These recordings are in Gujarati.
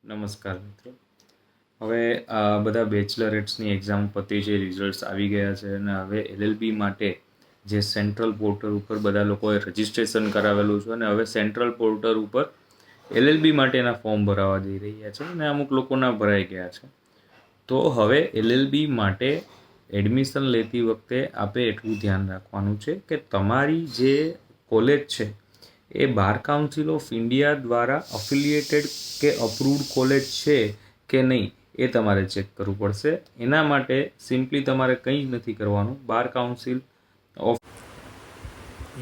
નમસ્કાર મિત્રો. હવે આ બધા બેચલરેટ્સની એક્ઝામ પતી છે, રિઝલ્ટ્સ આવી ગયા છે અને હવે એલએલબી માટે જે સેન્ટ્રલ પોર્ટલ ઉપર બધા લોકોએ રજિસ્ટ્રેશન કરાવેલું છે અને હવે સેન્ટ્રલ પોર્ટલ ઉપર એલએલબી માટેના ફોર્મ ભરાવા જઈ રહ્યા છે અને અમુક લોકોના ભરાઈ ગયા છે. તો હવે એલએલબી માટે એડમિશન લેતી વખતે આપે એટલું ધ્યાન રાખવાનું છે કે તમારી જે કોલેજ છે એ બાર કાઉન્સિલ ઓફ ઇન્ડિયા દ્વારા અફિલિએટેડ કે અપ્રૂવડ કોલેજ છે કે નહીં એ તમારે ચેક કરવું પડશે. એના માટે સિમ્પલી તમારે કંઈ જ નથી કરવાનું. बार काउंसिल ऑफ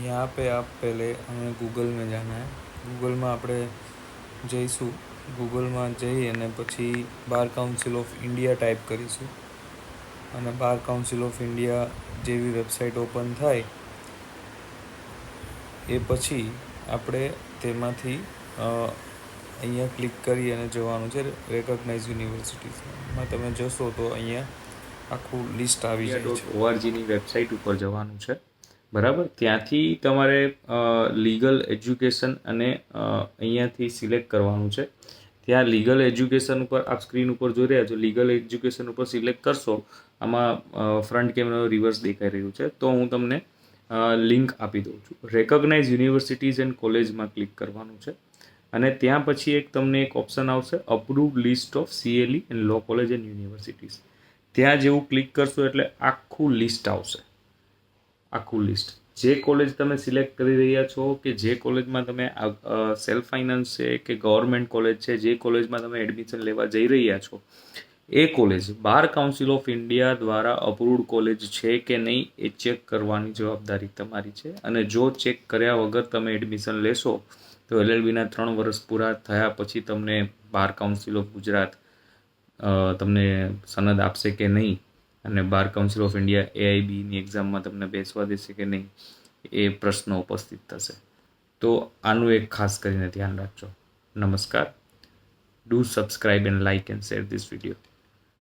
यहाँ पे आप पहले हमें गूगल में जाना है. गूगल में આપણે જઈશું. ગૂગલમાં જઈ અને પછી બાર કાઉન્સિલ ઓફ ઇન્ડિયા ટાઈપ કરીશું અને બાર કાઉન્સિલ ઓફ ઇન્ડિયા જેવી વેબસાઇટ ઓપન થાય એ પછી આપણે તેમાંથી અહીંયા ક્લિક કરી અને જવાનું છે રેકોગ્નાઇઝ યુનિવર્સિટીઝમાં. તમે જશો તો અહીંયા આખું લિસ્ટ આવી જાય છે. ORGની વેબસાઇટ ઉપર જવાનું છે, બરાબર. ત્યાંથી તમારે લીગલ એજ્યુકેશન અને અહીંયાથી સિલેક્ટ કરવાનું છે. ત્યાં લીગલ એજ્યુકેશન ઉપર આપ સ્ક્રીન ઉપર જોઈ રહ્યા છો. લીગલ એજ્યુકેશન ઉપર સિલેક્ટ કરશો, આમાં ફ્રન્ટ કેમેરો રિવર્સ દેખાઈ રહ્યું છે, તો હું તમને લિંક આપી દઉં છું. રેકોગ્નાઇઝ યુનિવર્સિટીઝ એન્ડ કોલેજમાં ક્લિક કરવાનું છે અને ત્યાં પછી તમને એક ઓપ્શન આવશે approved list of CLE and law college and universities. ત્યાં જેવું ક્લિક કરશો એટલે આખું લિસ્ટ આવશે. આખું લિસ્ટ જે કોલેજ તમે સિલેક્ટ કરી રહ્યા છો કે જે કોલેજમાં તમે સેલ્ફ ફાઇનાન્સ છે કે ગવર્મેન્ટ કોલેજ છે, જે કોલેજમાં તમે એડમિશન લેવા જઈ રહ્યા છો એ college bar council of India દ્વારા અપ્રૂવડ કોલેજ છે કે નહીં એ ચેક કરવાની જવાબદારી તમારી છે. અને જો ચેક કર્યા વગર તમે એડમિશન લેશો તો એલએલબીના 3 વર્ષ પૂરા થયા પછી તમને બાર કાઉન્સિલ ઓફ ગુજરાત તમને સનદ આપશે કે નહીં અને બાર કાઉન્સિલ ઓફ ઇન્ડિયા AIBની એક્ઝામમાં તમને બેસવા દેશે કે નહીં એ પ્રશ્ન ઉપસ્થિત થશે. તો આનું એક ખાસ કરીને ધ્યાન રાખજો. નમસ્કાર. Do subscribe and like and share this video.